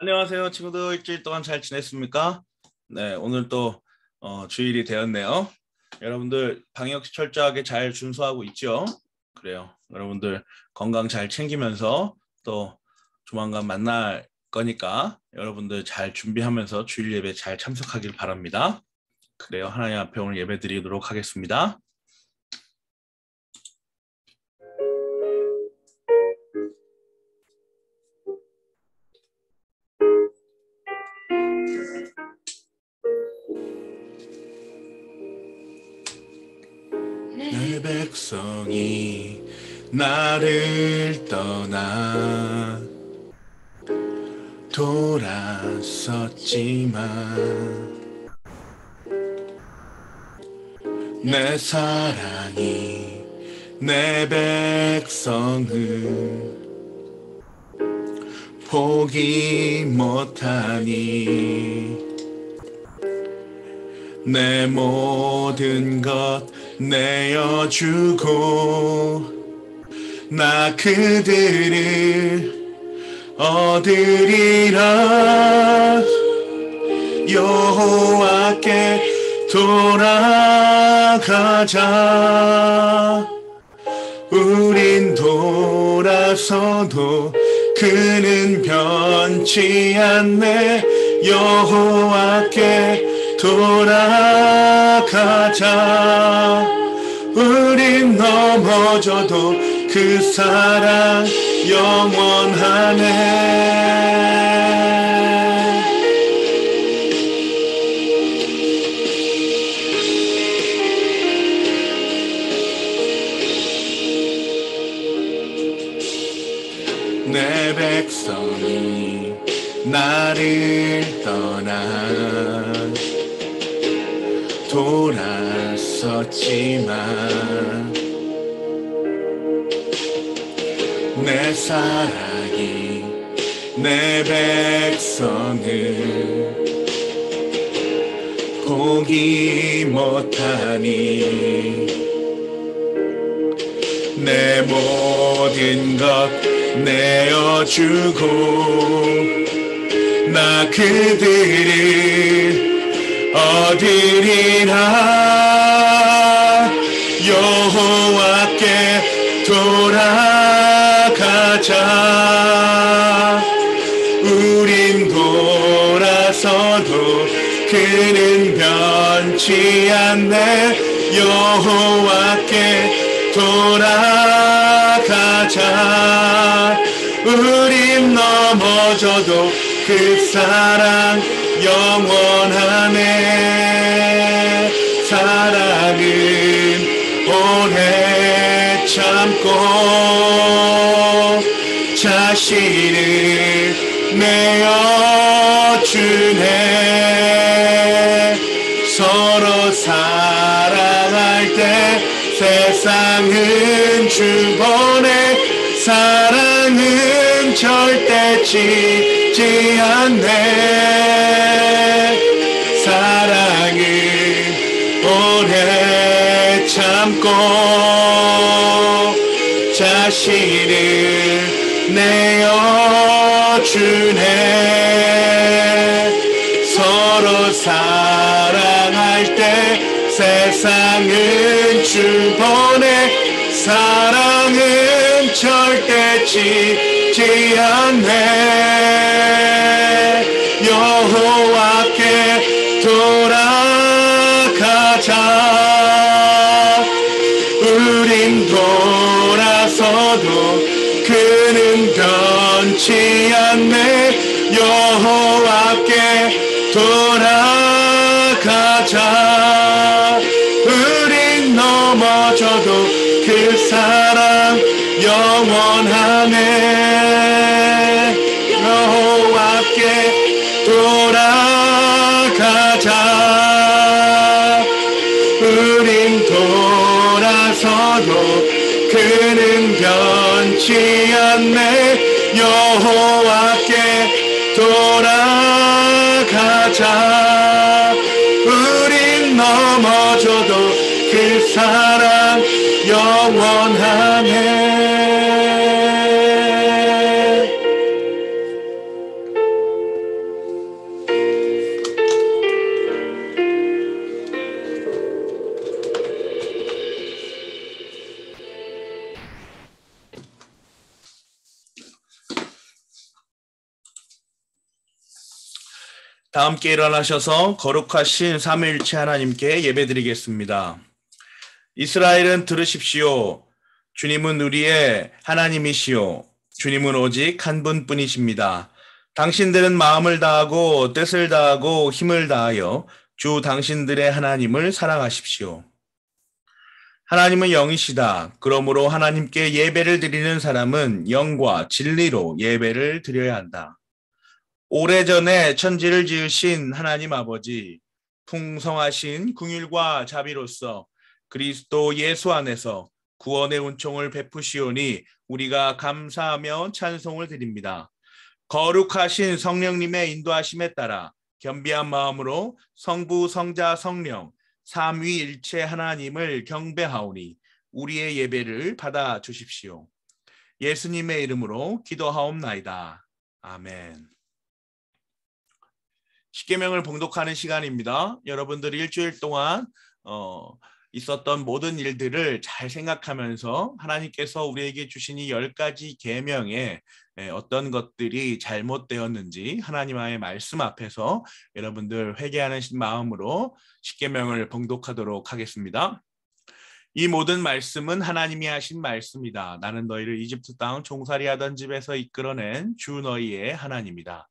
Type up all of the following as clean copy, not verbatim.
안녕하세요, 친구들. 일주일 동안 잘 지냈습니까? 네, 오늘 또 주일이 되었네요. 여러분들 방역 철저하게 잘 준수하고 있죠? 그래요. 여러분들 건강 잘 챙기면서 또 조만간 만날 거니까 여러분들 잘 준비하면서 주일 예배 잘 참석하길 바랍니다. 그래요. 하나님 앞에 오늘 예배 드리도록 하겠습니다. 내 백성이 나를 떠나 돌아섰지만 내 사랑이 내 백성을 포기 못하니 내 모든 것 내어주고 나 그들을 얻으리라. 여호와께 돌아가자. 우린 돌아서도 그는 변치 않네. 여호와께 돌아가자. 우린 넘어져도 그 사랑 영원하네. 내 백성이 나를 떠나 돌아섰지만 내 사랑이 내 백성을 포기 못하니 내 모든 것 내어주고 나 그들을 얻으리라. 여호와께 돌아가자. 우린 돌아서도 그는 변치 않네. 여호와께 돌아가자. 우린 넘어져도 그 사랑 영원하네. 사랑은 오래 참고 자신을 내어주네. 서로 사랑할 때 세상은 주보내. 사랑은 절대 지지 않네. 사랑은 오래 참고 자신을 내어주네. 서로 사랑할 때 세상은 주보내. 사랑은 절대 지지 않네. 여호와께 돌아가자. 우린 돌아서도 그는 변치 않네. 여호와께 돌아가자. 우린 넘어져도 그 사랑 영원하네. 여호와께 돌아가자. 우린 돌아서도 그는 변치 않네. 여호와께 돌아가자. 우린 넘어져도 그 사랑 영원하네. 다 함께 일어나셔서 거룩하신 삼위일체 하나님께 예배드리겠습니다. 이스라엘은 들으십시오. 주님은 우리의 하나님이시오. 주님은 오직 한 분뿐이십니다. 당신들은 마음을 다하고 뜻을 다하고 힘을 다하여 주 당신들의 하나님을 사랑하십시오. 하나님은 영이시다. 그러므로 하나님께 예배를 드리는 사람은 영과 진리로 예배를 드려야 한다. 오래전에 천지를 지으신 하나님 아버지, 풍성하신 긍휼과 자비로서 그리스도 예수 안에서 구원의 은총을 베푸시오니 우리가 감사하며 찬송을 드립니다. 거룩하신 성령님의 인도하심에 따라 겸비한 마음으로 성부, 성자, 성령, 삼위일체 하나님을 경배하오니 우리의 예배를 받아 주십시오. 예수님의 이름으로 기도하옵나이다. 아멘. 십계명을 봉독하는 시간입니다. 여러분들이 일주일 동안 있었던 모든 일들을 잘 생각하면서 하나님께서 우리에게 주신 이 10가지 계명에 어떤 것들이 잘못되었는지 하나님의 말씀 앞에서 여러분들 회개하는 마음으로 십계명을 봉독하도록 하겠습니다. 이 모든 말씀은 하나님이 하신 말씀이다. 나는 너희를 이집트 땅 종살이 하던 집에서 이끌어낸 주 너희의 하나님이다.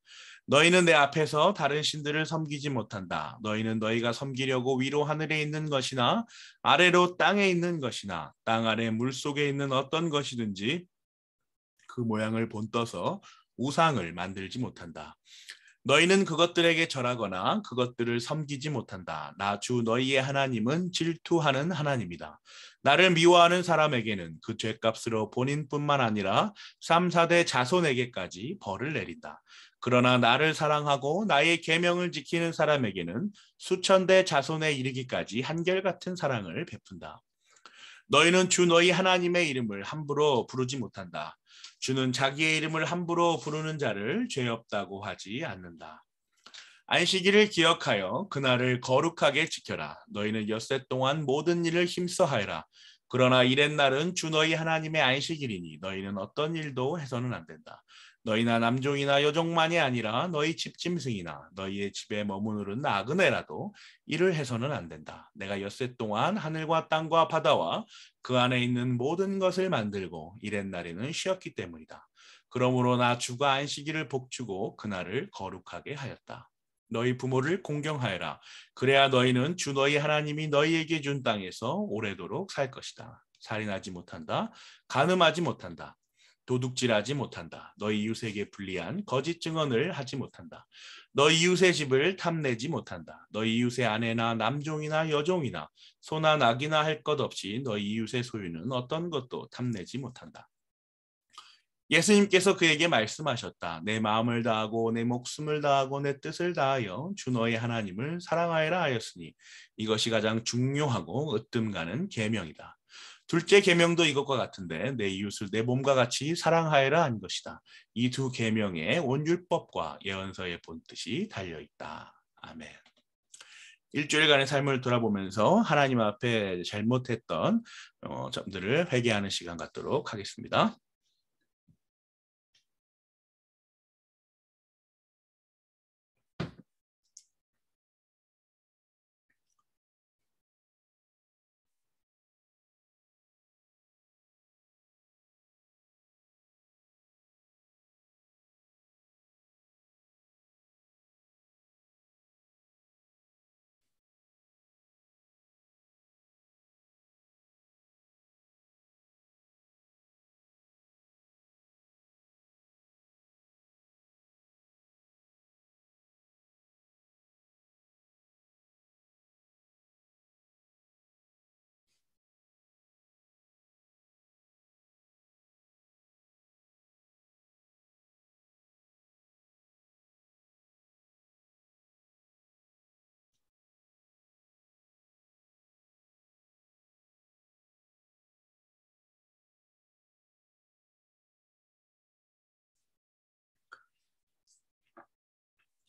너희는 내 앞에서 다른 신들을 섬기지 못한다. 너희는 너희가 섬기려고 위로 하늘에 있는 것이나 아래로 땅에 있는 것이나 땅 아래 물속에 있는 어떤 것이든지 그 모양을 본떠서 우상을 만들지 못한다. 너희는 그것들에게 절하거나 그것들을 섬기지 못한다. 나 주 너희의 하나님은 질투하는 하나님이다. 나를 미워하는 사람에게는 그 죄값으로 본인뿐만 아니라 3, 4대 자손에게까지 벌을 내린다. 그러나 나를 사랑하고 나의 계명을 지키는 사람에게는 수천 대 자손에 이르기까지 한결같은 사랑을 베푼다. 너희는 주 너희 하나님의 이름을 함부로 부르지 못한다. 주는 자기의 이름을 함부로 부르는 자를 죄 없다고 하지 않는다. 안식일을 기억하여 그날을 거룩하게 지켜라. 너희는 엿새 동안 모든 일을 힘써 하여라. 그러나 이렛날은 주 너희 하나님의 안식일이니 너희는 어떤 일도 해서는 안 된다. 너희나 남종이나 여종만이 아니라 너희 집짐승이나 너희의 집에 머무르는 나그네라도 일을 해서는 안 된다. 내가 엿새 동안 하늘과 땅과 바다와 그 안에 있는 모든 것을 만들고 이렛날에는 쉬었기 때문이다. 그러므로 나 주가 안식일을 복주고 그날을 거룩하게 하였다. 너희 부모를 공경하여라. 그래야 너희는 주 너희 하나님이 너희에게 준 땅에서 오래도록 살 것이다. 살인하지 못한다. 간음하지 못한다. 도둑질하지 못한다. 너희 이웃에게 불리한 거짓 증언을 하지 못한다. 너희 이웃의 집을 탐내지 못한다. 너희 이웃의 아내나 남종이나 여종이나 소나 낙이나 할 것 없이 너희 이웃의 소유는 어떤 것도 탐내지 못한다. 예수님께서 그에게 말씀하셨다. 내 마음을 다하고 내 목숨을 다하고 내 뜻을 다하여 주 너희 하나님을 사랑하여라 하였으니 이것이 가장 중요하고 으뜸 가는 계명이다. 둘째 계명도 이것과 같은데 내 이웃을 내 몸과 같이 사랑하여라 한 것이다. 이 두 계명에 온 율법과 예언서의 본뜻이 달려있다. 아멘. 일주일간의 삶을 돌아보면서 하나님 앞에 잘못했던 점들을 회개하는 시간 갖도록 하겠습니다.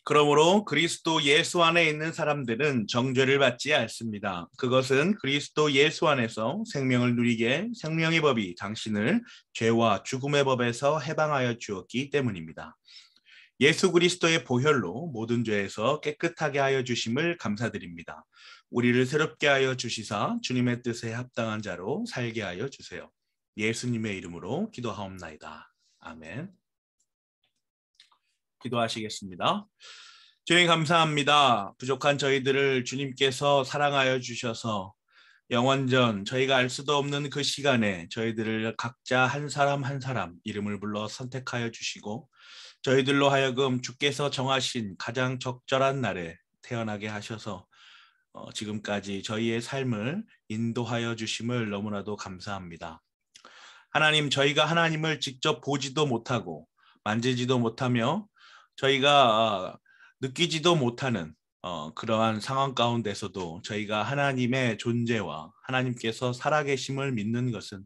그러므로 그리스도 예수 안에 있는 사람들은 정죄를 받지 않습니다. 그것은 그리스도 예수 안에서 생명을 누리게 생명의 법이 당신을 죄와 죽음의 법에서 해방하여 주었기 때문입니다. 예수 그리스도의 보혈로 모든 죄에서 깨끗하게 하여 주심을 감사드립니다. 우리를 새롭게 하여 주시사 주님의 뜻에 합당한 자로 살게 하여 주세요. 예수님의 이름으로 기도하옵나이다. 아멘. 기도하시겠습니다. 주님 감사합니다. 부족한 저희들을 주님께서 사랑하여 주셔서 영원전 저희가 알 수도 없는 그 시간에 저희들을 각자 한 사람 한 사람 이름을 불러 선택하여 주시고 저희들로 하여금 주께서 정하신 가장 적절한 날에 태어나게 하셔서 지금까지 저희의 삶을 인도하여 주심을 너무나도 감사합니다. 하나님, 저희가 하나님을 직접 보지도 못하고 만지지도 못하며 저희가 느끼지도 못하는 그러한 상황 가운데서도 저희가 하나님의 존재와 하나님께서 살아계심을 믿는 것은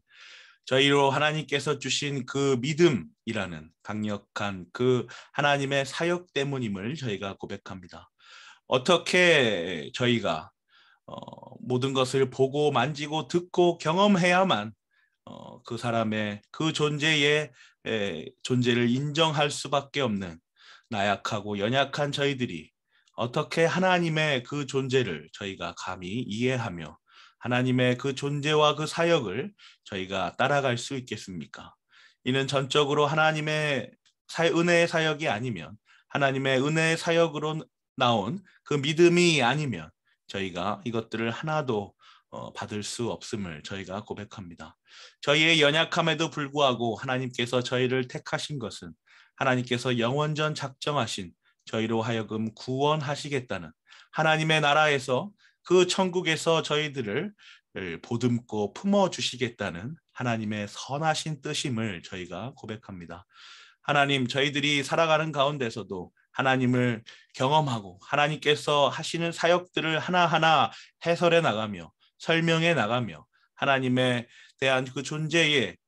저희로 하나님께서 주신 그 믿음이라는 강력한 그 하나님의 사역 때문임을 저희가 고백합니다. 어떻게 저희가 모든 것을 보고 만지고 듣고 경험해야만 그 사람의 그 존재의 존재를 인정할 수밖에 없는 나약하고 연약한 저희들이 어떻게 하나님의 그 존재를 저희가 감히 이해하며 하나님의 그 존재와 그 사역을 저희가 따라갈 수 있겠습니까? 이는 전적으로 하나님의 은혜의 사역이 아니면 하나님의 은혜의 사역으로 나온 그 믿음이 아니면 저희가 이것들을 하나도 받을 수 없음을 저희가 고백합니다. 저희의 연약함에도 불구하고 하나님께서 저희를 택하신 것은 하나님께서 영원전 작정하신 저희로 하여금 구원하시겠다는 하나님의 나라에서 그 천국에서 저희들을 보듬고 품어주시겠다는 하나님의 선하신 뜻임을 저희가 고백합니다. 하나님, 저희들이 살아가는 가운데서도 하나님을 경험하고 하나님께서 하시는 사역들을 하나하나 해설해 나가며 설명해 나가며 하나님에 대한 그 존재의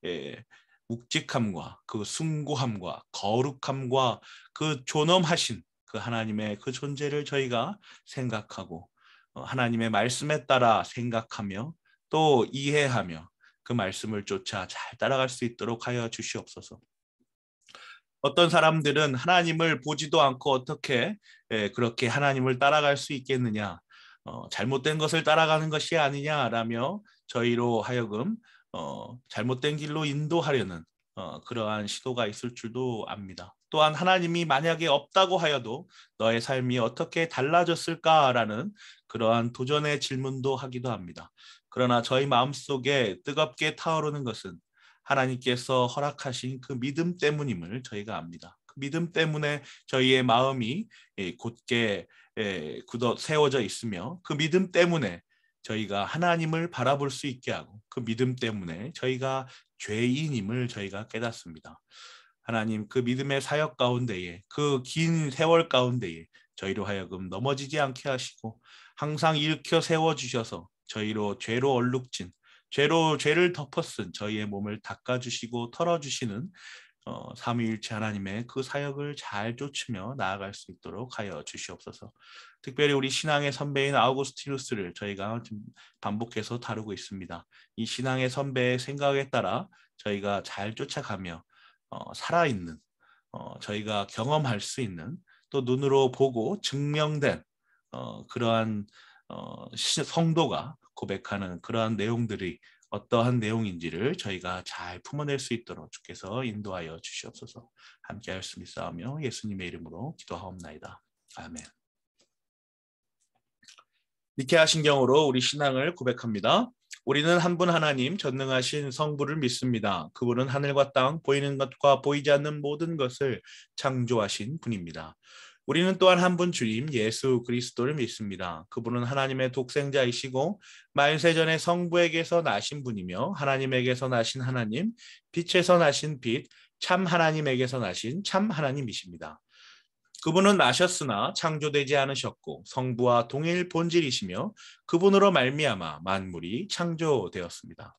묵직함과 그 숭고함과 거룩함과 그 존엄하신 그 하나님의 그 존재를 저희가 생각하고 하나님의 말씀에 따라 생각하며 또 이해하며 그 말씀을 쫓아 잘 따라갈 수 있도록 하여 주시옵소서. 어떤 사람들은 하나님을 보지도 않고 어떻게 그렇게 하나님을 따라갈 수 있겠느냐, 잘못된 것을 따라가는 것이 아니냐라며 저희로 하여금 잘못된 길로 인도하려는 그러한 시도가 있을 줄도 압니다. 또한 하나님이 만약에 없다고 하여도 너의 삶이 어떻게 달라졌을까라는 그러한 도전의 질문도 하기도 합니다. 그러나 저희 마음속에 뜨겁게 타오르는 것은 하나님께서 허락하신 그 믿음 때문임을 저희가 압니다. 그 믿음 때문에 저희의 마음이 곧게 굳어 세워져 있으며 그 믿음 때문에 저희가 하나님을 바라볼 수 있게 하고 그 믿음 때문에 저희가 죄인임을 저희가 깨닫습니다. 하나님, 그 믿음의 사역 가운데에 그 긴 세월 가운데에 저희로 하여금 넘어지지 않게 하시고 항상 일으켜 세워주셔서 저희로 죄로 얼룩진 죄를 덮어쓴 저희의 몸을 닦아주시고 털어주시는 삼위일체 하나님의 그 사역을 잘 쫓으며 나아갈 수 있도록 하여 주시옵소서. 특별히 우리 신앙의 선배인 아우구스티누스를 저희가 좀 반복해서 다루고 있습니다. 이 신앙의 선배의 생각에 따라 저희가 잘 쫓아가며 살아있는 저희가 경험할 수 있는 또 눈으로 보고 증명된 그러한 성도가 고백하는 그러한 내용들이 어떠한 내용인지를 저희가 잘 품어낼 수 있도록 주께서 인도하여 주시옵소서. 함께 하였으니 싸우며 예수님의 이름으로 기도하옵나이다. 아멘. 니케아 신경으로 우리 신앙을 고백합니다. 우리는 한 분 하나님 전능하신 성부를 믿습니다. 그분은 하늘과 땅 보이는 것과 보이지 않는 모든 것을 창조하신 분입니다. 우리는 또한 한 분 주님 예수 그리스도를 믿습니다. 그분은 하나님의 독생자이시고 만세전에 성부에게서 나신 분이며 하나님에게서 나신 하나님, 빛에서 나신 빛, 참 하나님에게서 나신 참 하나님이십니다. 그분은 나셨으나 창조되지 않으셨고 성부와 동일 본질이시며 그분으로 말미암아 만물이 창조되었습니다.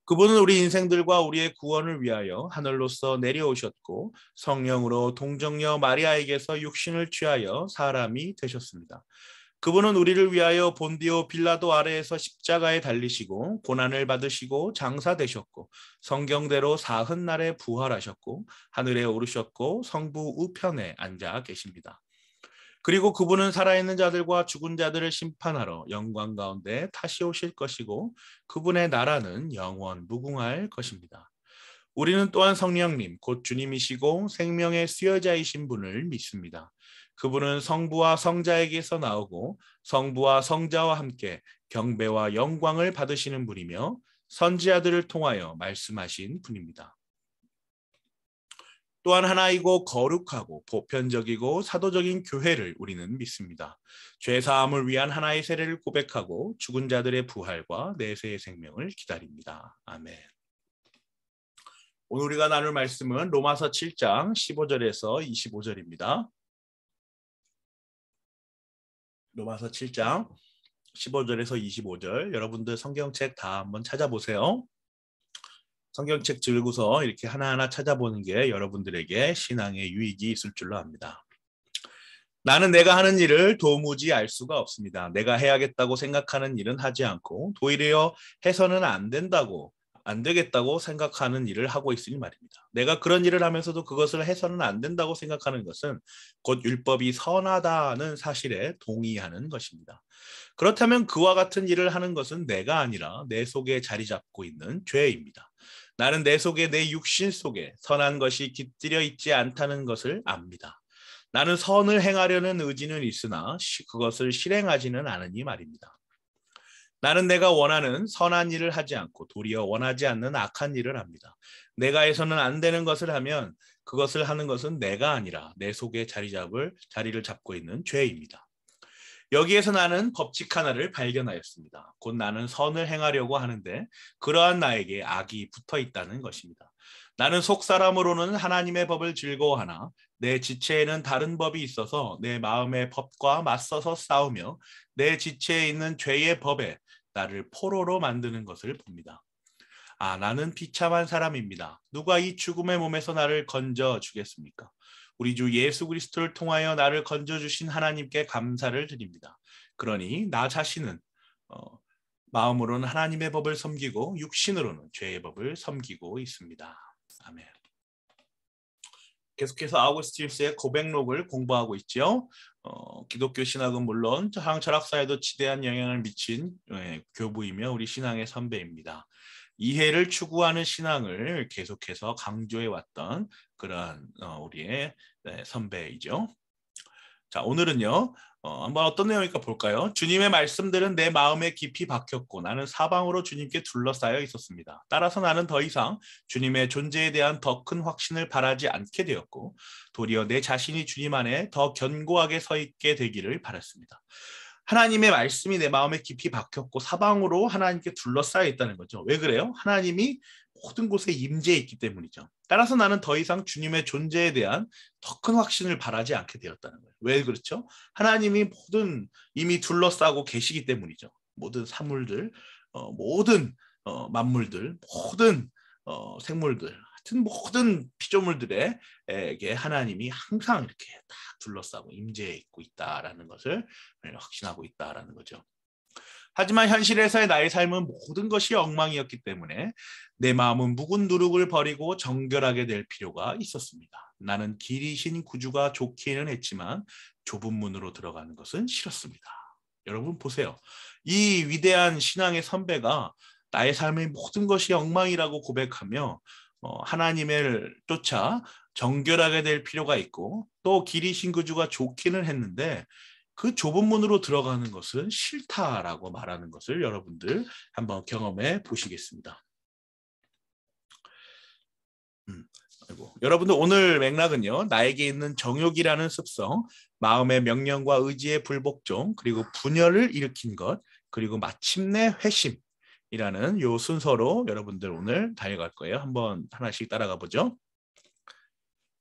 그분은 우리 인생들과 우리의 구원을 위하여 하늘로서 내려오셨고 성령으로 동정녀 마리아에게서 육신을 취하여 사람이 되셨습니다. 그분은 우리를 위하여 본디오 빌라도 아래에서 십자가에 달리시고 고난을 받으시고 장사되셨고 성경대로 사흔 날에 부활하셨고 하늘에 오르셨고 성부 우편에 앉아 계십니다. 그리고 그분은 살아있는 자들과 죽은 자들을 심판하러 영광 가운데 다시 오실 것이고 그분의 나라는 영원 무궁할 것입니다. 우리는 또한 성령님 곧 주님이시고 생명의 수여자이신 분을 믿습니다. 그분은 성부와 성자에게서 나오고 성부와 성자와 함께 경배와 영광을 받으시는 분이며 선지자들을 통하여 말씀하신 분입니다. 또한 하나이고 거룩하고 보편적이고 사도적인 교회를 우리는 믿습니다. 죄사함을 위한 하나의 세례를 고백하고 죽은 자들의 부활과 내세의 생명을 기다립니다. 아멘. 오늘 우리가 나눌 말씀은 로마서 7장 15절에서 25절입니다. 로마서 7장 15절에서 25절 여러분들 성경책 다 한번 찾아보세요. 성경책 들고서 이렇게 하나하나 찾아보는 게 여러분들에게 신앙의 유익이 있을 줄로 압니다. 나는 내가 하는 일을 도무지 알 수가 없습니다. 내가 해야겠다고 생각하는 일은 하지 않고 도리어 해서는 안 되겠다고 생각하는 일을 하고 있으니 말입니다. 내가 그런 일을 하면서도 그것을 해서는 안 된다고 생각하는 것은 곧 율법이 선하다는 사실에 동의하는 것입니다. 그렇다면 그와 같은 일을 하는 것은 내가 아니라 내 속에 자리 잡고 있는 죄입니다. 나는 내 속에 내 육신 속에 선한 것이 깃들여 있지 않다는 것을 압니다. 나는 선을 행하려는 의지는 있으나 그것을 실행하지는 않으니 말입니다. 나는 내가 원하는 선한 일을 하지 않고 도리어 원하지 않는 악한 일을 합니다. 내가 해서는 안 되는 것을 하면 그것을 하는 것은 내가 아니라 내 속에 자리를 잡고 있는 죄입니다. 여기에서 나는 법칙 하나를 발견하였습니다. 곧 나는 선을 행하려고 하는데 그러한 나에게 악이 붙어 있다는 것입니다. 나는 속사람으로는 하나님의 법을 즐거워하나 내 지체에는 다른 법이 있어서 내 마음의 법과 맞서서 싸우며 내 지체에 있는 죄의 법에 나를 포로로 만드는 것을 봅니다. 나는 비참한 사람입니다. 누가 이 죽음의 몸에서 나를 건져 주겠습니까? 우리 주 예수 그리스도를 통하여 나를 건져주신 하나님께 감사를 드립니다. 그러니 나 자신은 마음으로는 하나님의 법을 섬기고 육신으로는 죄의 법을 섬기고 있습니다. 아멘. 계속해서 아우구스티누스의 고백록을 공부하고 있죠. 기독교 신학은 물론 서양 철학사에도 지대한 영향을 미친 교부이며 우리 신앙의 선배입니다. 이해를 추구하는 신앙을 계속해서 강조해왔던 그런 우리의 선배이죠. 자, 오늘은요. 한번 어떤 내용일까 볼까요? 주님의 말씀들은 내 마음에 깊이 박혔고 나는 사방으로 주님께 둘러싸여 있었습니다. 따라서 나는 더 이상 주님의 존재에 대한 더 큰 확신을 바라지 않게 되었고 도리어 내 자신이 주님 안에 더 견고하게 서 있게 되기를 바랐습니다. 하나님의 말씀이 내 마음에 깊이 박혔고 사방으로 하나님께 둘러싸여 있다는 거죠. 왜 그래요? 하나님이 모든 곳에 임재해 있기 때문이죠. 따라서 나는 더 이상 주님의 존재에 대한 더 큰 확신을 바라지 않게 되었다는 거예요. 왜 그렇죠? 하나님이 이미 둘러싸고 계시기 때문이죠. 모든 사물들, 모든 만물들, 모든 생물들, 하여튼 모든 피조물들에게 하나님이 항상 이렇게 다 둘러싸고 임재해 있고 있다라는 것을 확신하고 있다라는 거죠. 하지만 현실에서의 나의 삶은 모든 것이 엉망이었기 때문에 내 마음은 묵은 누룩을 버리고 정결하게 될 필요가 있었습니다. 나는 길이신 구주가 좋기는 했지만 좁은 문으로 들어가는 것은 싫었습니다. 여러분 보세요. 이 위대한 신앙의 선배가 나의 삶의 모든 것이 엉망이라고 고백하며 하나님을 쫓아 정결하게 될 필요가 있고 또 길이신 구주가 좋기는 했는데 그 좁은 문으로 들어가는 것은 싫다라고 말하는 것을 여러분들 한번 경험해 보시겠습니다. 여러분들 오늘 맥락은요. 나에게 있는 정욕이라는 습성, 마음의 명령과 의지의 불복종, 그리고 분열을 일으킨 것, 그리고 마침내 회심이라는 요 순서로 여러분들 오늘 달려갈 거예요. 한번 하나씩 따라가 보죠.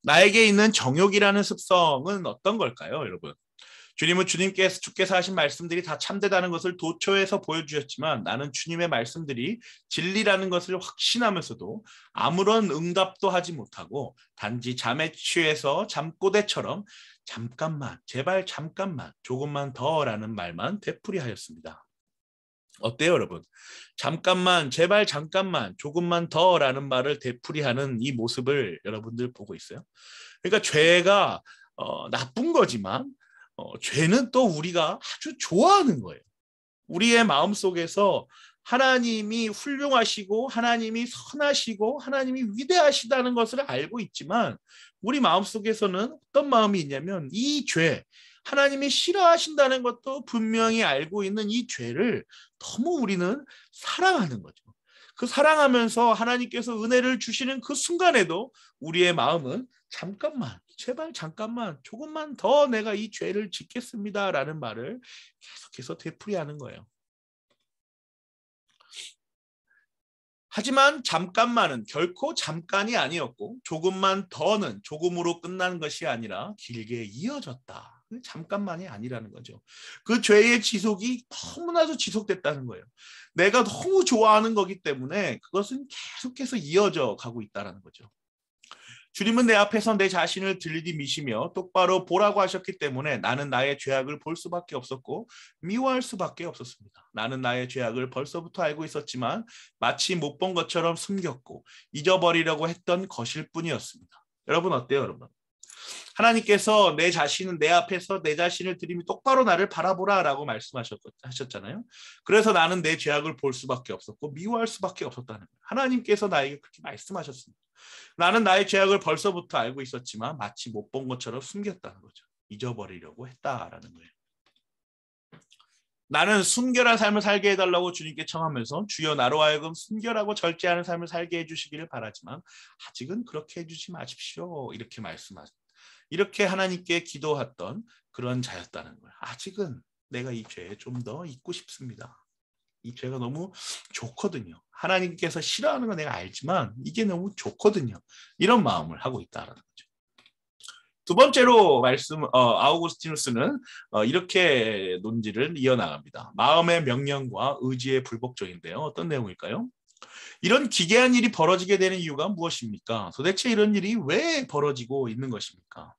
나에게 있는 정욕이라는 습성은 어떤 걸까요, 여러분? 주님은 주께서 하신 말씀들이 다 참되다는 것을 도처에서 보여주셨지만 나는 주님의 말씀들이 진리라는 것을 확신하면서도 아무런 응답도 하지 못하고 단지 잠에 취해서 잠꼬대처럼 잠깐만, 제발 잠깐만, 조금만 더라는 말만 되풀이하였습니다. 어때요, 여러분? 잠깐만, 제발 잠깐만, 조금만 더라는 말을 되풀이하는 이 모습을 여러분들 보고 있어요? 그러니까 죄가 나쁜 거지만 죄는 또 우리가 아주 좋아하는 거예요. 우리의 마음속에서 하나님이 훌륭하시고 하나님이 선하시고 하나님이 위대하시다는 것을 알고 있지만 우리 마음속에서는 어떤 마음이 있냐면 이 죄, 하나님이 싫어하신다는 것도 분명히 알고 있는 이 죄를 너무 우리는 사랑하는 거죠. 그 사랑하면서 하나님께서 은혜를 주시는 그 순간에도 우리의 마음은 잠깐만, 제발 잠깐만, 조금만 더 내가 이 죄를 짓겠습니다라는 말을 계속해서 되풀이하는 거예요. 하지만 잠깐만은 결코 잠깐이 아니었고 조금만 더는 조금으로 끝난 것이 아니라 길게 이어졌다. 잠깐만이 아니라는 거죠. 그 죄의 지속이 너무나도 지속됐다는 거예요. 내가 너무 좋아하는 거기 때문에 그것은 계속해서 이어져 가고 있다는 거죠. 주님은 내 앞에서 내 자신을 들이미시며 똑바로 보라고 하셨기 때문에 나는 나의 죄악을 볼 수밖에 없었고 미워할 수밖에 없었습니다. 나는 나의 죄악을 벌써부터 알고 있었지만 마치 못 본 것처럼 숨겼고 잊어버리려고 했던 것일 뿐이었습니다. 여러분 어때요, 여러분? 하나님께서 내 자신은 내 앞에서 내 자신을 들이미 똑바로 나를 바라보라라고 말씀하셨잖아요. 그래서 나는 내 죄악을 볼 수밖에 없었고 미워할 수밖에 없었다는 거예요. 하나님께서 나에게 그렇게 말씀하셨습니다. 나는 나의 죄악을 벌써부터 알고 있었지만 마치 못 본 것처럼 숨겼다는 거죠. 잊어버리려고 했다라는 거예요. 나는 순결한 삶을 살게 해달라고 주님께 청하면서 주여 나로 하여금 순결하고 절제하는 삶을 살게 해주시기를 바라지만 아직은 그렇게 해주지 마십시오. 이렇게 말씀하셨습니다. 이렇게 하나님께 기도했던 그런 자였다는 거예요. 아직은 내가 이 죄에 좀 더 있고 싶습니다. 이 죄가 너무 좋거든요. 하나님께서 싫어하는 건 내가 알지만 이게 너무 좋거든요. 이런 마음을 하고 있다는 거죠. 두 번째로 아우구스티누스는 이렇게 논지를 이어나갑니다. 마음의 명령과 의지의 불복종인데요. 어떤 내용일까요? 이런 기괴한 일이 벌어지게 되는 이유가 무엇입니까? 도대체 이런 일이 왜 벌어지고 있는 것입니까?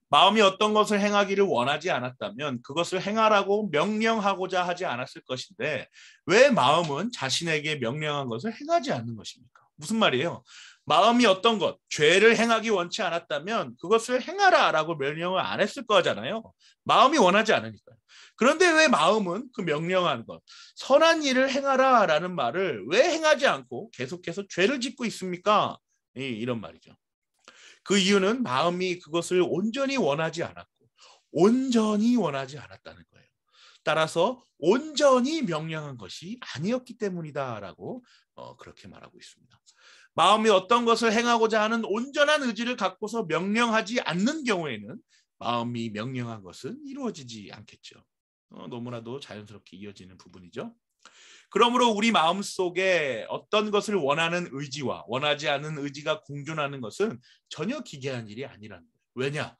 마음이 어떤 것을 행하기를 원하지 않았다면 그것을 행하라고 명령하고자 하지 않았을 것인데 왜 마음은 자신에게 명령한 것을 행하지 않는 것입니까? 무슨 말이에요? 마음이 어떤 것, 죄를 행하기 원치 않았다면 그것을 행하라라고 명령을 안 했을 거잖아요. 마음이 원하지 않으니까요. 그런데 왜 마음은 그 명령한 것, 선한 일을 행하라라는 말을 왜 행하지 않고 계속해서 죄를 짓고 있습니까? 이런 말이죠. 그 이유는 마음이 그것을 온전히 원하지 않았고 온전히 원하지 않았다는 거예요. 따라서 온전히 명령한 것이 아니었기 때문이다라고 그렇게 말하고 있습니다. 마음이 어떤 것을 행하고자 하는 온전한 의지를 갖고서 명령하지 않는 경우에는 마음이 명령한 것은 이루어지지 않겠죠. 너무나도 자연스럽게 이어지는 부분이죠. 그러므로 우리 마음속에 어떤 것을 원하는 의지와 원하지 않는 의지가 공존하는 것은 전혀 기괴한 일이 아니라는 거예요. 왜냐?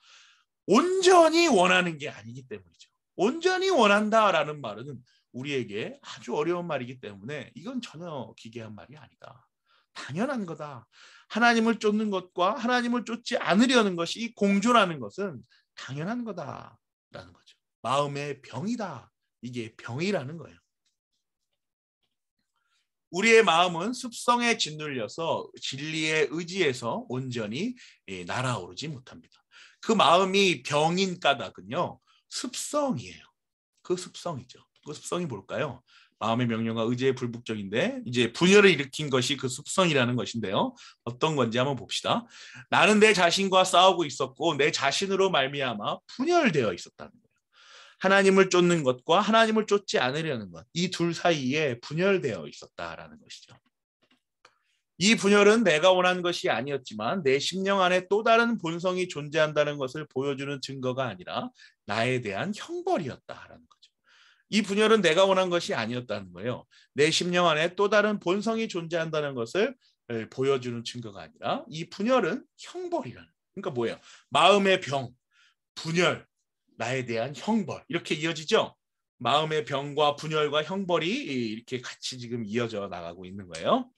온전히 원하는 게 아니기 때문이죠. 온전히 원한다라는 말은 우리에게 아주 어려운 말이기 때문에 이건 전혀 기괴한 말이 아니다. 당연한 거다. 하나님을 쫓는 것과 하나님을 쫓지 않으려는 것이 공존하는 것은 당연한 거다라는 거죠. 마음의 병이다. 이게 병이라는 거예요. 우리의 마음은 습성에 짓눌려서 진리의 의지에서 온전히 날아오르지 못합니다. 그 마음이 병인 까닭은요. 습성이에요. 그 습성이죠. 그 습성이 뭘까요? 마음의 명령과 의지의 불복종인데 이제 분열을 일으킨 것이 그 습성이라는 것인데요. 어떤 건지 한번 봅시다. 나는 내 자신과 싸우고 있었고 내 자신으로 말미암아 분열되어 있었다는 거예요. 하나님을 쫓는 것과 하나님을 쫓지 않으려는 것, 이 둘 사이에 분열되어 있었다라는 것이죠. 이 분열은 내가 원한 것이 아니었지만 내 심령 안에 또 다른 본성이 존재한다는 것을 보여주는 증거가 아니라 나에 대한 형벌이었다라는 거죠. 이 분열은 내가 원한 것이 아니었다는 거예요. 내 심령 안에 또 다른 본성이 존재한다는 것을 보여주는 증거가 아니라 이 분열은 형벌이라는 거예요. 그러니까 뭐예요? 마음의 병, 분열, 나에 대한 형벌 이렇게 이어지죠. 마음의 병과 분열과 형벌이 이렇게 같이 지금 이어져 나가고 있는 거예요.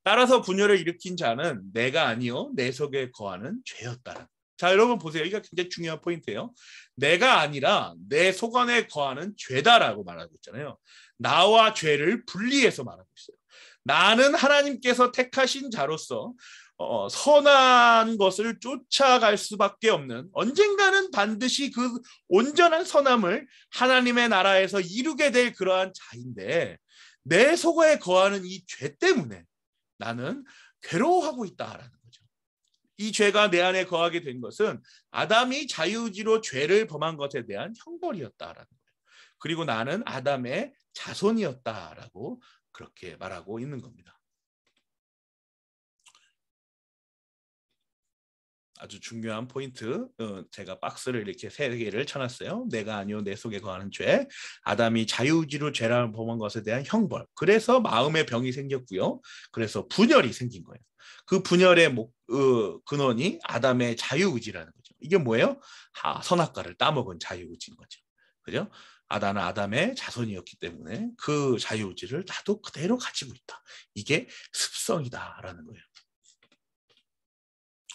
따라서 분열을 일으킨 자는 내가 아니요 내 속에 거하는 죄였다는 자, 여러분 보세요. 이게 굉장히 중요한 포인트예요. 내가 아니라 내 속 안에 거하는 죄다라고 말하고 있잖아요. 나와 죄를 분리해서 말하고 있어요. 나는 하나님께서 택하신 자로서 선한 것을 쫓아갈 수밖에 없는, 언젠가는 반드시 그 온전한 선함을 하나님의 나라에서 이루게 될 그러한 자인데, 내 속에 거하는 이 죄 때문에 나는 괴로워하고 있다라는 거죠. 이 죄가 내 안에 거하게 된 것은 아담이 자유의지로 죄를 범한 것에 대한 형벌이었다라는 거예요. 그리고 나는 아담의 자손이었다라고 그렇게 말하고 있는 겁니다. 아주 중요한 포인트. 제가 박스를 이렇게 3개를 쳐놨어요. 내가 아니요 내 속에 거하는 죄, 아담이 자유의지로 죄를 범한 것에 대한 형벌. 그래서 마음의 병이 생겼고요. 그래서 분열이 생긴 거예요. 그 분열의 근원이 아담의 자유의지라는 거죠. 이게 뭐예요? 선악과를 따먹은 자유의지인 거죠. 그죠? 아담은 아담의 자손이었기 때문에 그 자유의지를 나도 그대로 가지고 있다. 이게 습성이다라는 거예요.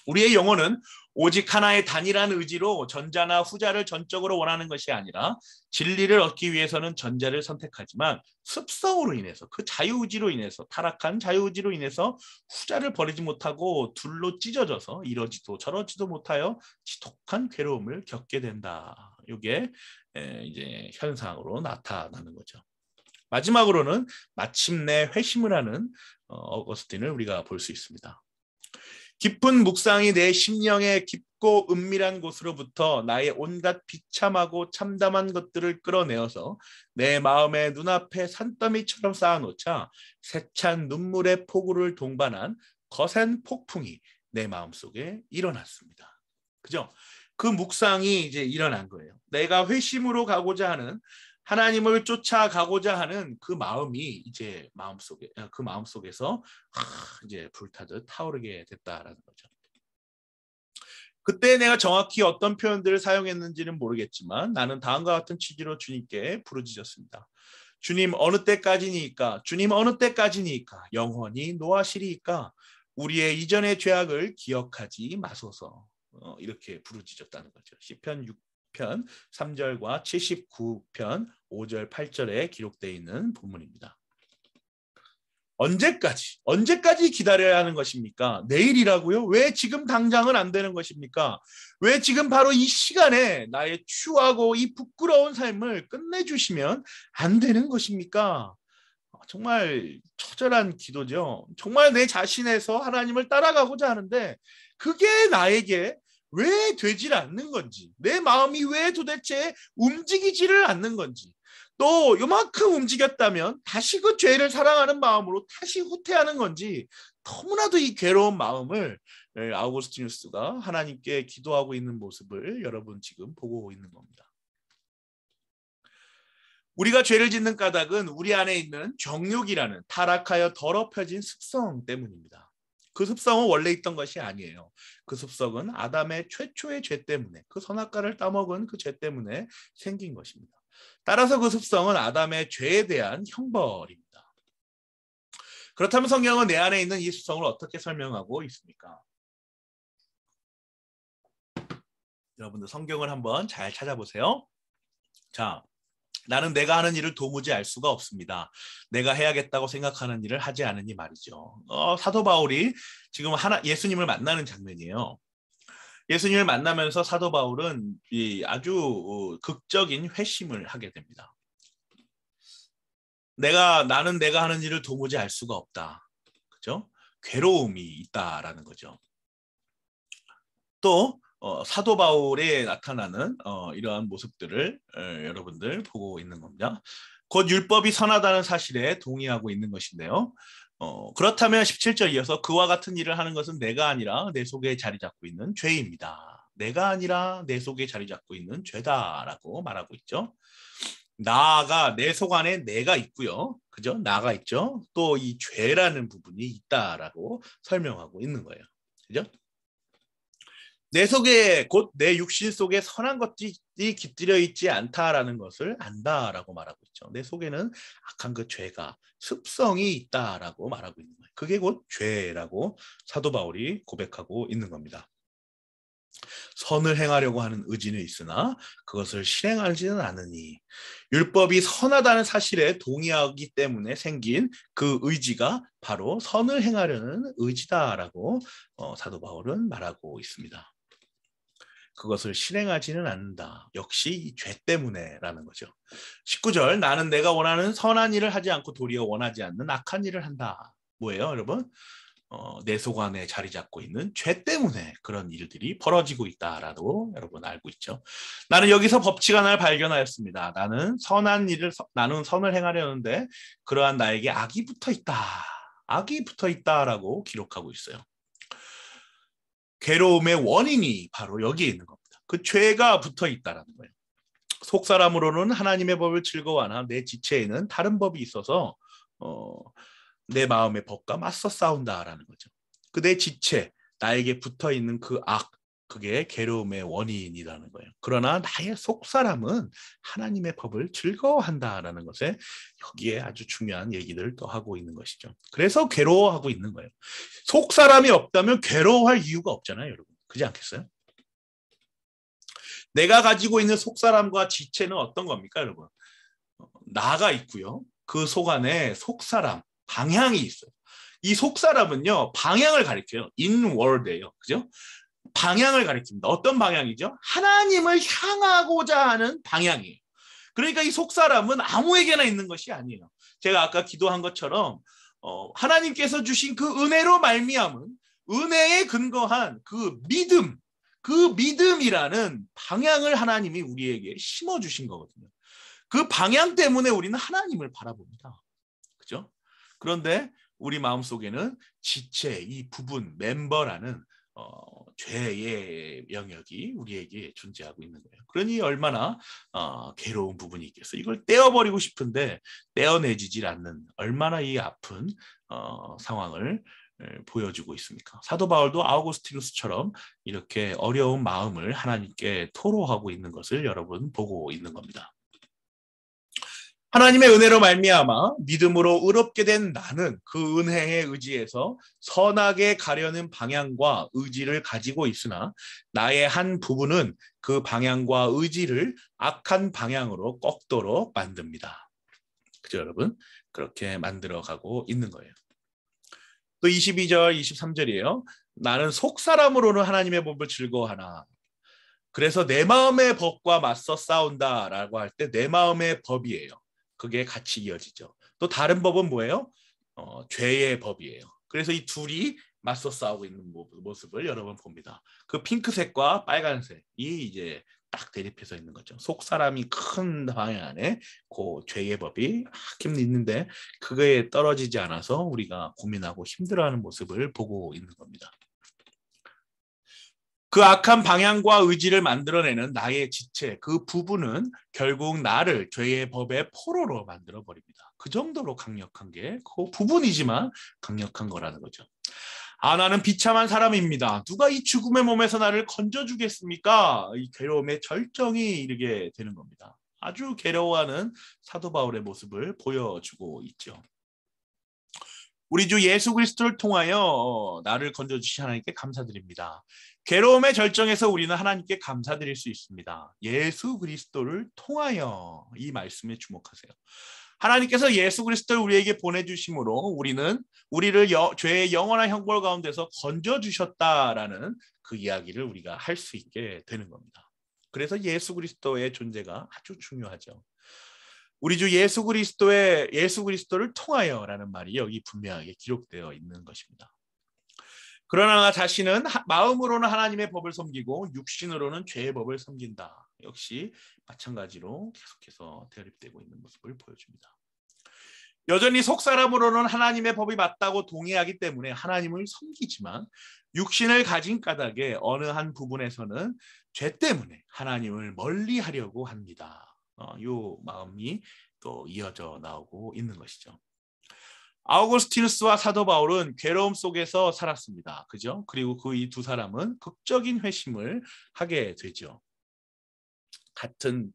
우리의 영혼은 오직 하나의 단일한 의지로 전자나 후자를 전적으로 원하는 것이 아니라 진리를 얻기 위해서는 전자를 선택하지만 습성으로 인해서, 그 자유의지로 인해서, 타락한 자유의지로 인해서 후자를 버리지 못하고 둘로 찢어져서 이러지도 저러지도 못하여 지독한 괴로움을 겪게 된다. 이게 이제 현상으로 나타나는 거죠. 마지막으로는 마침내 회심을 하는 어거스틴을 우리가 볼 수 있습니다. 깊은 묵상이 내 심령의 깊고 은밀한 곳으로부터 나의 온갖 비참하고 참담한 것들을 끌어내어서 내 마음의 눈앞에 산더미처럼 쌓아놓자 세찬 눈물의 폭우를 동반한 거센 폭풍이 내 마음속에 일어났습니다. 그죠? 그 묵상이 이제 일어난 거예요. 내가 회심으로 가고자 하는, 하나님을 쫓아가고자 하는 그 마음이 이제 그 마음속에서 이제 불타듯 타오르게 됐다라는 거죠. 그때 내가 정확히 어떤 표현들을 사용했는지는 모르겠지만 나는 다음과 같은 취지로 주님께 부르짖었습니다. 주님 어느 때까지니까, 주님 어느 때까지니까, 영원히 노하시리이까, 우리의 이전의 죄악을 기억하지 마소서. 이렇게 부르짖었다는 거죠. 시편 6편 3절과 79편 5절 8절에 기록되어 있는 본문입니다. 언제까지 기다려야 하는 것입니까? 내일이라고요? 왜 지금 당장은 안 되는 것입니까? 왜 지금 바로 이 시간에 나의 추하고 이 부끄러운 삶을 끝내주시면 안 되는 것입니까? 정말 처절한 기도죠. 정말 내 자신에서 하나님을 따라가고자 하는데 그게 나에게 왜 되질 않는 건지, 내 마음이 왜 도대체 움직이지를 않는 건지, 또 요만큼 움직였다면 다시 그 죄를 사랑하는 마음으로 다시 후퇴하는 건지, 너무나도 이 괴로운 마음을 아우구스티누스가 하나님께 기도하고 있는 모습을 여러분 지금 보고 있는 겁니다. 우리가 죄를 짓는 까닭은 우리 안에 있는 정욕이라는 타락하여 더럽혀진 습성 때문입니다. 그 습성은 원래 있던 것이 아니에요. 그 습성은 아담의 최초의 죄 때문에, 그 선악과를 따먹은 그 죄 때문에 생긴 것입니다. 따라서 그 습성은 아담의 죄에 대한 형벌입니다. 그렇다면 성경은 내 안에 있는 이 습성을 어떻게 설명하고 있습니까? 여러분들 성경을 한번 잘 찾아보세요. 자, 나는 내가 하는 일을 도무지 알 수가 없습니다. 내가 해야겠다고 생각하는 일을 하지 않으니 말이죠. 사도 바울이 지금 예수님을 만나는 장면이에요. 예수님을 만나면서 사도 바울은 아주 극적인 회심을 하게 됩니다. 나는 내가 하는 일을 도무지 알 수가 없다. 그죠? 괴로움이 있다라는 거죠. 또 사도 바울에 나타나는 이러한 모습들을 여러분들 보고 있는 겁니다. 곧 율법이 선하다는 사실에 동의하고 있는 것인데요. 그렇다면 17절 이어서 그와 같은 일을 하는 것은 내가 아니라 내 속에 자리 잡고 있는 죄입니다. 내가 아니라 내 속에 자리 잡고 있는 죄다라고 말하고 있죠. 나가 내 속 안에 내가 있고요. 그죠? 나가 있죠. 또 이 죄라는 부분이 있다라고 설명하고 있는 거예요. 그죠? 내 속에 곧 내 육신 속에 선한 것들이 깃들여 있지 않다라는 것을 안다라고 말하고 있죠. 내 속에는 악한 그 죄가, 습성이 있다라고 말하고 있는 거예요. 그게 곧 죄라고 사도 바울이 고백하고 있는 겁니다. 선을 행하려고 하는 의지는 있으나 그것을 실행하지는 않으니 율법이 선하다는 사실에 동의하기 때문에 생긴 그 의지가 바로 선을 행하려는 의지다라고 사도 바울은 말하고 있습니다. 그것을 실행하지는 않는다. 역시 이 죄 때문에라는 거죠. 19절 나는 내가 원하는 선한 일을 하지 않고 도리어 원하지 않는 악한 일을 한다. 뭐예요, 여러분? 내 속 안에 자리 잡고 있는 죄 때문에 그런 일들이 벌어지고 있다라고 여러분 알고 있죠. 나는 여기서 법칙 하나를 발견하였습니다. 나는 선을 행하려는데 그러한 나에게 악이 붙어 있다. 악이 붙어 있다라고 기록하고 있어요. 괴로움의 원인이 바로 여기에 있는 겁니다. 그 죄가 붙어 있다라는 거예요. 속 사람으로는 하나님의 법을 즐거워하나 내 지체에는 다른 법이 있어서 내 마음의 법과 맞서 싸운다라는 거죠. 그 내 지체, 나에게 붙어 있는 그 악, 그게 괴로움의 원인이라는 거예요. 그러나 나의 속 사람은 하나님의 법을 즐거워한다라는 것에 여기에 아주 중요한 얘기들을 또 하고 있는 것이죠. 그래서 괴로워하고 있는 거예요. 속 사람이 없다면 괴로워할 이유가 없잖아요, 여러분. 그렇지 않겠어요? 내가 가지고 있는 속 사람과 지체는 어떤 겁니까, 여러분? 나가 있고요. 그 속 안에 속 사람, 방향이 있어요. 이 속 사람은요, 방향을 가리켜요. inward예요. 그죠? 방향을 가리킵니다. 어떤 방향이죠? 하나님을 향하고자 하는 방향이에요. 그러니까 이 속 사람은 아무에게나 있는 것이 아니에요. 제가 아까 기도한 것처럼 하나님께서 주신 그 은혜로 말미암은 은혜에 근거한 그 믿음이라는 방향을 하나님이 우리에게 심어주신 거거든요. 그 방향 때문에 우리는 하나님을 바라봅니다. 그죠? 그런데 우리 마음속에는 지체, 이 부분, 멤버라는 죄의 영역이 우리에게 존재하고 있는 거예요. 그러니 얼마나 괴로운 부분이 있겠어요. 이걸 떼어버리고 싶은데 떼어내지질 않는 얼마나 이 아픈 상황을 보여주고 있습니까? 사도 바울도 아우구스티누스처럼 이렇게 어려운 마음을 하나님께 토로하고 있는 것을 여러분 보고 있는 겁니다. 하나님의 은혜로 말미암아 믿음으로 의롭게 된 나는 그 은혜에 의지해서 선하게 가려는 방향과 의지를 가지고 있으나 나의 한 부분은 그 방향과 의지를 악한 방향으로 꺾도록 만듭니다. 그죠, 여러분? 그렇게 만들어가고 있는 거예요. 또 22절, 23절이에요. 나는 속 사람으로는 하나님의 법을 즐거워하나. 그래서 내 마음의 법과 맞서 싸운다라고 할 때 내 마음의 법이에요. 그게 같이 이어지죠. 또 다른 법은 뭐예요? 죄의 법이에요. 그래서 이 둘이 맞서 싸우고 있는 모습을 여러분 봅니다. 그 핑크색과 빨간색이 이제 딱 대립해서 있는 거죠. 속 사람이 큰 방향 안에 그 죄의 법이 막 있는데 그거에 떨어지지 않아서 우리가 고민하고 힘들어하는 모습을 보고 있는 겁니다. 그 악한 방향과 의지를 만들어내는 나의 지체, 그 부분은 결국 나를 죄의 법의 포로로 만들어버립니다. 그 정도로 강력한 게 그 부분이지만 강력한 거라는 거죠. 나는 비참한 사람입니다. 누가 이 죽음의 몸에서 나를 건져주겠습니까? 이 괴로움의 절정이 이르게 되는 겁니다. 아주 괴로워하는 사도 바울의 모습을 보여주고 있죠. 우리 주 예수 그리스도를 통하여 나를 건져주신 하나님께 감사드립니다. 괴로움의 절정에서 우리는 하나님께 감사드릴 수 있습니다. 예수 그리스도를 통하여 이 말씀에 주목하세요. 하나님께서 예수 그리스도를 우리에게 보내주심으로 우리를 죄의 영원한 형벌 가운데서 건져주셨다라는 그 이야기를 우리가 할 수 있게 되는 겁니다. 그래서 예수 그리스도의 존재가 아주 중요하죠. 우리 주 예수 그리스도를 통하여라는 말이 여기 분명하게 기록되어 있는 것입니다. 그러나 나 자신은 마음으로는 하나님의 법을 섬기고 육신으로는 죄의 법을 섬긴다. 역시 마찬가지로 계속해서 대립되고 있는 모습을 보여줍니다. 여전히 속사람으로는 하나님의 법이 맞다고 동의하기 때문에 하나님을 섬기지만 육신을 가진 까닭에 어느 한 부분에서는 죄 때문에 하나님을 멀리하려고 합니다. 이 마음이 또 이어져 나오고 있는 것이죠. 아우구스티누스와 사도 바울은 괴로움 속에서 살았습니다. 그죠? 그리고 그 이 두 사람은 극적인 회심을 하게 되죠. 같은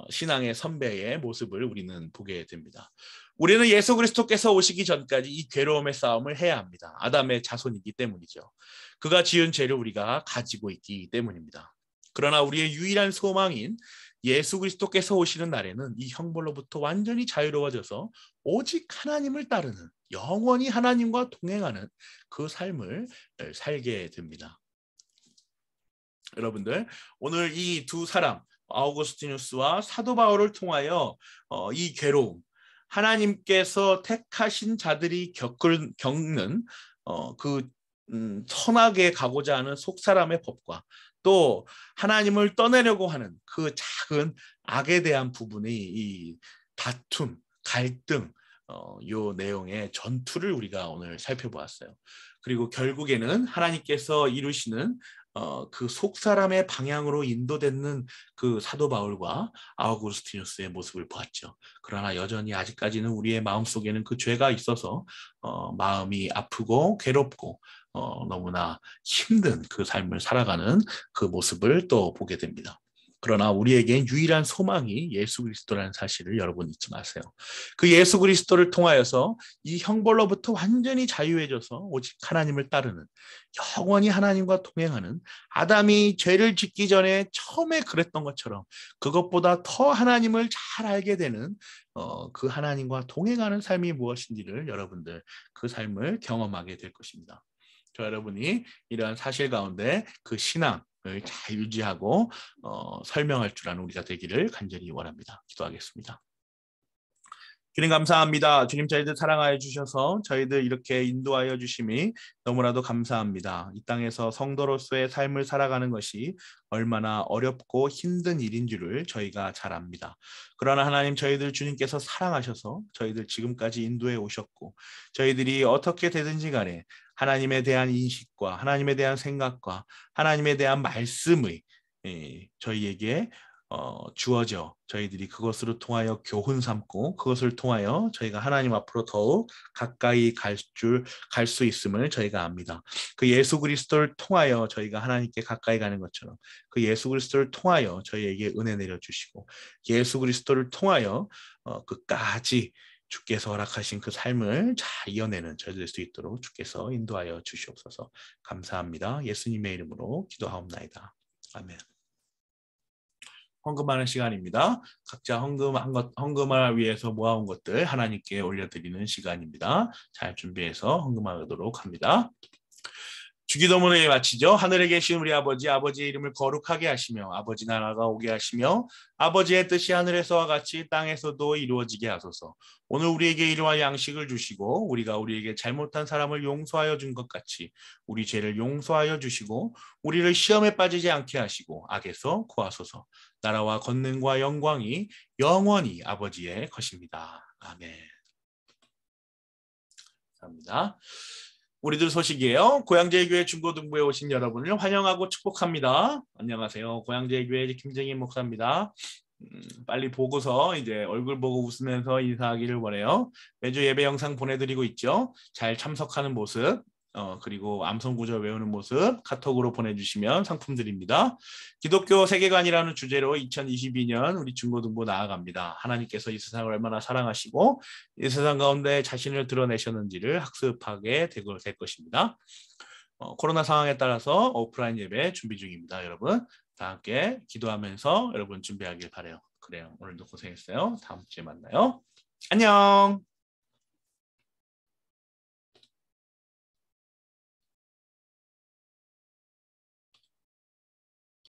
신앙의 선배의 모습을 우리는 보게 됩니다. 우리는 예수 그리스도께서 오시기 전까지 이 괴로움의 싸움을 해야 합니다. 아담의 자손이기 때문이죠. 그가 지은 죄를 우리가 가지고 있기 때문입니다. 그러나 우리의 유일한 소망인 예수 그리스도께서 오시는 날에는 이 형벌로부터 완전히 자유로워져서 오직 하나님을 따르는, 영원히 하나님과 동행하는 그 삶을 살게 됩니다. 여러분들, 오늘 이 두 사람 아우구스티누스와 사도 바울을 통하여 이 괴로움, 하나님께서 택하신 자들이 겪는 그 선하게 가고자 하는 속사람의 법과 또 하나님을 떠내려고 하는 그 작은 악에 대한 부분이 이 다툼, 갈등, 요 내용의 전투를 우리가 오늘 살펴보았어요. 그리고 결국에는 하나님께서 이루시는 그 속사람의 방향으로 인도되는 그 사도 바울과 아우구스티누스의 모습을 보았죠. 그러나 여전히 아직까지는 우리의 마음속에는 그 죄가 있어서 마음이 아프고 괴롭고 너무나 힘든 그 삶을 살아가는 그 모습을 또 보게 됩니다. 그러나 우리에겐 유일한 소망이 예수 그리스도라는 사실을 여러분 잊지 마세요. 그 예수 그리스도를 통하여서 이 형벌로부터 완전히 자유해져서 오직 하나님을 따르는, 영원히 하나님과 동행하는, 아담이 죄를 짓기 전에 처음에 그랬던 것처럼 그것보다 더 하나님을 잘 알게 되는 그 하나님과 동행하는 삶이 무엇인지를 여러분들 그 삶을 경험하게 될 것입니다. 저 여러분이 이러한 사실 가운데 그 신앙을 잘 유지하고 설명할 줄 아는 우리가 되기를 간절히 원합니다. 기도하겠습니다. 주님 감사합니다. 주님 저희들 사랑하여 주셔서 저희들 이렇게 인도하여 주심이 너무나도 감사합니다. 이 땅에서 성도로서의 삶을 살아가는 것이 얼마나 어렵고 힘든 일인 줄을 저희가 잘 압니다. 그러나 하나님 저희들 주님께서 사랑하셔서 저희들 지금까지 인도해 오셨고 저희들이 어떻게 되든지 간에 하나님에 대한 인식과 하나님에 대한 생각과 하나님에 대한 말씀의 저희에게 주어져 저희들이 그것으로 통하여 교훈 삼고 그것을 통하여 저희가 하나님 앞으로 더욱 가까이 갈 수 있음을 저희가 압니다. 그 예수 그리스도를 통하여 저희가 하나님께 가까이 가는 것처럼 그 예수 그리스도를 통하여 저희에게 은혜 내려주시고 예수 그리스도를 통하여 끝까지 주께서 허락하신 그 삶을 잘 이어내는 저희들 될 수 있도록 주께서 인도하여 주시옵소서. 감사합니다. 예수님의 이름으로 기도하옵나이다. 아멘. 헌금하는 시간입니다. 각자 헌금을 위해서 모아온 것들 하나님께 올려드리는 시간입니다. 잘 준비해서 헌금하도록 합니다. 주기도문을 마치죠. 하늘에 계신 우리 아버지, 아버지의 이름을 거룩하게 하시며 아버지 나라가 오게 하시며 아버지의 뜻이 하늘에서와 같이 땅에서도 이루어지게 하소서. 오늘 우리에게 일용할 양식을 주시고 우리가 우리에게 잘못한 사람을 용서하여 준 것 같이 우리 죄를 용서하여 주시고 우리를 시험에 빠지지 않게 하시고 악에서 구하소서. 나라와 권능과 영광이 영원히 아버지의 것입니다. 아멘. 감사합니다. 우리들 소식이에요. 고양제교회 중고등부에 오신 여러분을 환영하고 축복합니다. 안녕하세요. 고양제교회 김정인 목사입니다. 빨리 보고서 이제 얼굴 보고 웃으면서 인사하기를 원해요. 매주 예배 영상 보내드리고 있죠. 잘 참석하는 모습 그리고 암송구절 외우는 모습 카톡으로 보내주시면 상품 드립니다. 기독교 세계관이라는 주제로 2022년 우리 중고등부 나아갑니다. 하나님께서 이 세상을 얼마나 사랑하시고 이 세상 가운데 자신을 드러내셨는지를 학습하게 될 것입니다. 코로나 상황에 따라서 오프라인 예배 준비 중입니다. 여러분 다 함께 기도하면서 여러분 준비하길 바라요. 그래요. 오늘도 고생했어요. 다음 주에 만나요. 안녕.